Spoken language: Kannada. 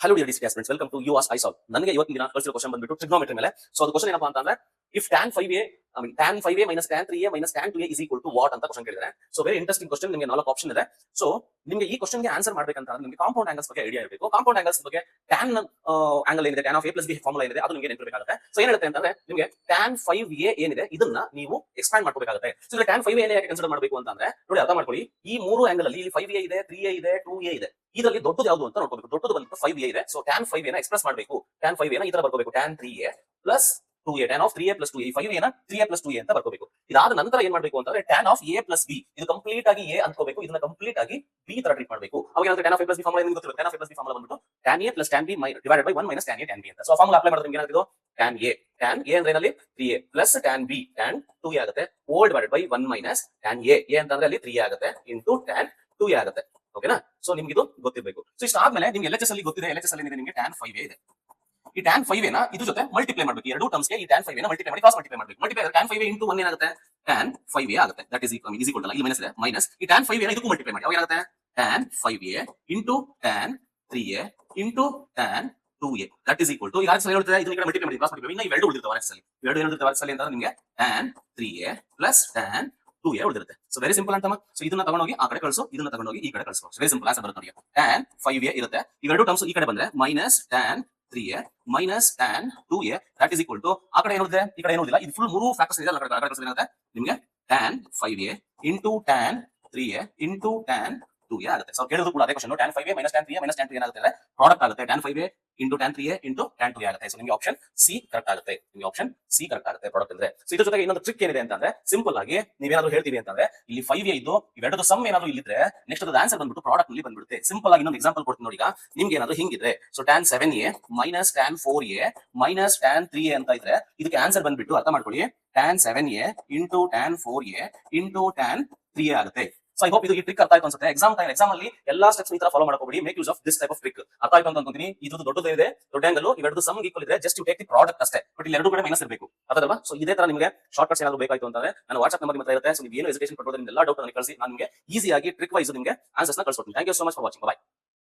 ಹಲೋ ಡಿಯರ್ ಡಿಸ್ಟಿ aspirants, welcome to you ask I solve. ನನಗೆ ಇವತ್ತಿನ ದಿನ ಕಳಿಸಿರೋ ಕ್ವಶನ್ ಬಂದ್ಬಿಟ್ಟು ಟ್ರಿಗ್ನೋಮೆಟ್ರಿ ಮೇಲೆ. ಸೊ ಅದು ಕ್ವಶನ್ ಏನಪ್ಪಾ ಅಂತಂದ್ರೆ, if tan 5a tan 5a minus tan 3a minus tan 2a is equal to what ಅಂತ ಕ್ವಶನ್ ಕೇಳಿದ್ರೆ. So very interesting question. ನಿಮಗೆ 4 ಆಪ್ಷನ್ ಇದೆ. ಸೊ ನಿಮಗೆ ಈ ಕ್ವಶನ್ ಗೆ ಆನ್ಸರ್ ಮಾಡ್ಬೇಕಂತ ನಿಮಗೆ ಕಾಂಪೌಂಡ್ ಆಂಗಲ್ಸ್ ಬಗ್ಗೆ ಐಡಿಯಾ ಇರಬೇಕು. ಕಾಂಪೌಂಡ್ ಆಂಗಲ್ಸ್ ಬಗ್ಗೆ tan ಆಂಗಲ್ ಏನಿದೆ, tan of a plus b formula ಏನಿದೆ, ಅದು ನಿಮಗೆ ನೆನಪಿರಬೇಕಾಗುತ್ತೆ. ಸೊ ಏನ್ ಹೇಳುತ್ತೆ ಅಂತಂದ್ರೆ, ನಿಮಗೆ tan 5a ಏನಿದೆ ಇದನ್ನ ನೀವು ಎಕ್ಸ್ಪ್ಯಾಂಡ್ ಮಾಡ್ಕೋಬೇಕಾಗುತ್ತೆ. ಸೊ ಇಲ್ಲಿ tan 5a ಯಾಕೆ ಕನ್ಸಿಡರ್ ಮಾಡಬೇಕು ಅಂತಂದ್ರೆ, ನೋಡಿ ಅರ್ಥ ಮಾಡ್ಕೊಳ್ಳಿ, ಈ ಮೂರು ಆಂಗಲ್ ಅಲ್ಲಿ ಇಲ್ಲಿ 5a ಇದೆ, 3a ಇದೆ, 2a ಇದೆ. ಇದರಲ್ಲಿ ದೊಡ್ಡದು ಯಾವುದು ಅಂತ ನೋಡ್ಕೋಬೇಕು. ದೊಡ್ಡದು ಬಂದು 5a ಇದೆ. ಸೊ tan 5a ನ ಎಕ್ಸ್ಪ್ರೆಸ್ ಮಾಡಬೇಕು. tan 5a ನ ಈ ತರ ಬರ್ಕೋಬೇಕು, tan 3a plus 2a, tan of 3a plus 2a, 5a ನ 3a plus 2a ಅಂತ ಬರ್ಕೋಬೇಕು. ಇದಾದ ನಂತರ ಏನ್ ಮಾಡ್ಬೇಕು ಅಂತಂದ್ರೆ, tan of a plus b, ಇದು ಕಂಪ್ಲೀಟ್ ಆಗಿ a ಅನ್ಕೋಬೇಕು, ಇದನ್ನ ಕಂಪ್ಲೀಟ್ ಆಗಿ b ತರ ಟ್ರೀಟ್ ಮಾಡಬೇಕು. ಅವಾಗ ಏನಾಗುತ್ತೆ, tan of a plus b formula ನಿಮಗೆ ಗೊತ್ತಿರುತ್ತೆ. tan of a plus b formula ಬಂದ್ಬಿಟ್ಟು tan a plus tan b divided by 1 minus tan a tan b ಅಂತ. ಸೊ ಆ ಫಾರ್ಮುಲಾ ಅಪ್ಲೈ ಮಾಡಿದ್ರೆ ನಿಮಗೆ ಏನಾಗುತ್ತೆ, tan a ಅಂದ್ರೆ ಏನಲ್ಲಿ 3a plus tan b tan 2a ಆಗುತ್ತೆ, all divided by 1 minus tan a ಅಂತಂದ್ರೆ ಅಲ್ಲಿ 3a ಆಗುತ್ತೆ into tan 2a ಆಗುತ್ತೆ. ಓಕೆನಾ? ಸೊ ನಿಮ್ಗೆ ಇದು ಗೊತ್ತಿರಬೇಕು. ಸೊ ಇಷ್ಟ ಆದ್ಮೇಲೆ ನಿಮ್ಗೆ LHS ಅಲ್ಲಿ ಗೊತ್ತಿದೆ, LHS ಅಲ್ಲಿ ನಿಮಗೆ tan 5a ಇದೆ. ಈ tan 5a ನ ಇದ್ರ ಜೊತೆ ಮಲ್ಟಿಪ್ಲೈ ಮಾಡಬೇಕು. ಎರಡು ಟರ್ಮ್ಸ್ ಗೆ ಈ tan 5a ನ ಮಲ್ಟಿಪ್ಲೈ ಮಾಡಿ ಕ್ರಾಸ್ ಮಲ್ಟಿಪ್ಲೈ ಮಾಡಬೇಕು. ಮಲ್ಟಿಪ್ಲೈ tan 5a into 1 ಏನಾಗುತ್ತೆ, tan 5a ಆಗುತ್ತೆ. ದಟ್ ಇಸ್ ಈಕ್ವಲ್ ಟು, ಇಲ್ಲಿ ಮೈನಸ್ ಇದೆ, ಮೈನಸ್ ಈ tan 5a ನ ಇದಕ್ಕೂ ಮಲ್ಟಿಪ್ಲೈ ಮಾಡಿ. ಅವಾಗ ಏನಾಗುತ್ತೆ, tan 5a into tan 3a into tan 2a that is equal to, ಈಗ ಆನ್ಸರ್ ಹೇಳ್ತದೆ, ಇದನ್ನ ಮಲ್ಟಿಪ್ಲೈ ಮಾಡಿ ಕ್ರಾಸ್ ಮಲ್ಟಿಪ್ಲೈ. ಇನ್ನು ಇವೆರಡು ಉಳಿದಿರ್ತವೆ ಆನ್ಸರ್ ಅಲ್ಲಿ. ಇವೆರಡು ಏನಿರುತ್ತೆ ಆನ್ಸರ್ ಅಲ್ಲಿ ಅಂತಂದ್ರೆ ನಿಮಗೆ tan 3a plus tan 2a ಉಳಿದಿರುತ್ತೆ. ಸೊ ವೆರಿ ಸಿಂಪಲ್ ಅಂತಮ್ಮ. ಸೊ ಇದನ್ನ ತಗೊಂಡೋಗಿ ಆ ಕಡೆ ಕಳಿಸು, ಇದನ್ನ ತಗೊಂಡೋಗಿ ಈ ಕಡೆ ಕಳಿಸು. ವೆರಿ ಸಿಂಪಲ್ ಆನ್ಸರ್ ಬರುತ್ತೆ ನೋಡಿ. tan 5a ಇರುತ್ತೆ, ಇವೆರಡು ಟರ್ಮ್ಸ್ ಈ ಕಡೆ ಬಂದ್ರೆ minus tan 3a minus tan 2a that is equal to, ಆ ಕಡೆ ಏನಿದೆ ಈ ಕಡೆ ಏನಿಲ್ಲ, ಇದು ಫುಲ್ ಮೂರು ಫ್ಯಾಕ್ಟರ್ಸ್ ಇದೆ. ಆ ಕಡೆ ಏನಾಗುತ್ತೆ ನಿಮಗೆ tan 5a into tan 3a into tan 2a ಆಗುತ್ತೆ. ಸೊ ಕೇಳೋದು ಕೂಡ ಅದೇ question, tan 5a minus tan 3a minus tan 2a ಏನಾಗುತ್ತೆ, ಪ್ರಾಡಕ್ಟ್ ಆಗುತ್ತೆ. tan 5a into tan 3a into tan 2a ಆಗುತ್ತೆ. ಸೊ ನಿಮಗೆ ಆಪ್ಷನ್ ಸಿ ಕರೆಕ್ಟ್ ಆಗುತ್ತೆ. ನಿಮಗೆ ಆಪ್ಷನ್ ಸಿ ಕರೆಕ್ಟ್ ಆಗುತ್ತೆ ಪ್ರಾಡಕ್ಟ್ ಅಂದ್ರೆ. ಸೊ ಇದ್ರ ಜೊತೆಗೆ ಇನ್ನೊಂದು ಟ್ರಿಕ್ ಏನಿದೆ ಅಂತಂದ್ರೆ, ಸಿಂಪಲ್ ಆಗಿ ನೀವೇನಾದ್ರೂ ಹೇಳ್ತೀವಿ ಅಂತಂದ್ರೆ, ಇಲ್ಲಿ 5a ಇದ್ದು ಇವೆರಡು ಸಮ್ ಏನಾದ್ರು ಇಲ್ಲಿದ್ರೆ ನೆಕ್ಸ್ಟ್ ಅದು ಆನ್ಸರ್ ಬಂದ್ಬಿಟ್ಟು ಪ್ರಾಡಕ್ಟ್ ನಲ್ಲಿ ಬಂದ್ಬಿಡುತ್ತೆ. ಸಿಂಪಲ್ ಆಗಿ ಇನ್ನೊಂದು ಎಕ್ಸಾಂಪಲ್ ಕೊಡ್ತೀನಿ ನೋಡಿ. ಈಗ ನಿಮ್ಗೆ ಏನಾದ್ರು ಹಿಂಗಿದ್ರೆ, so tan 7a minus tan 4a minus tan 3a ಅಂತ ಇದ್ರೆ ಇದಕ್ಕೆ ಆನ್ಸರ್ ಬಂದ್ಬಿಟ್ಟು ಅರ್ಥ ಮಾಡ್ಕೊಳ್ಳಿ, tan 7a into tan 4a into tan 3a ಆಗುತ್ತೆ. ಸೊ ಐ ಹೋಪ್ ಇದು ಈ ಟ್ರಿಕ್ ಅರ್ಥ ಆಯ್ತು ಅನ್ಸುತ್ತೆ. ಎಕ್ಸಾಮ್ ಅಲ್ಲಿ ಎಲ್ಲಾ ಸ್ಟೆಪ್ಸ್ ಈ ತರ ಫಾಲೋ ಮಾಡ್ಕೋಬೇಡಿ. Make use of this type of trick. ಅರ್ಥ ಆಯ್ತು ಅಂತ ಅನ್ಕೊಂತೀನಿ. ಇದು ದೊಡ್ಡದು ಇದೆ, ದೊಡ್ಡ ಆಂಗಲ್, ಇವೆರಡು ಸಮ್ ಈಕ್ವಲ್ ಇದ್ರೆ just you take the product ಅಷ್ಟೇ. ಬಟ್ ಇಲ್ಲಿ ಎರಡು ಕಡೆ ಮೈನಸ್ ಇರಬೇಕು, ಅದಲ್ವಾ? ಸೊ ಇದೇ ತರ ನಿಮಗೆ ಶಾರ್ಟ್ ಕಟ್ಸ್ ಏನಾದ್ರು ಬೇಕಾಯ್ತು ಅಂತಂದ್ರೆ ನನ್ನ ವಾಟ್ಸ್ಆಪ್ ನಂಬರ್ ನಿಮ್ಮ ಹತ್ರ ಇರುತ್ತೆ. ಸೊ ನೀವು ಏನು ಎಜುಕೇಶನ್ ಪಡ್ಬೋದು, ಎಲ್ಲ ಡೌಟ್ ನನಗೆ ಕಳಿಸಿ, ನಾನು ನಿಮಗೆ ಈಸಿಯಾಗಿ ಟ್ರಿಕ್ ವೈಸ್ ನಿಮಗೆ ಆನ್ಸರ್ಸ್ ನ ಕಳಿಸ್ಕೊಡ್ತೀನಿ. Thank you so much for watching. By.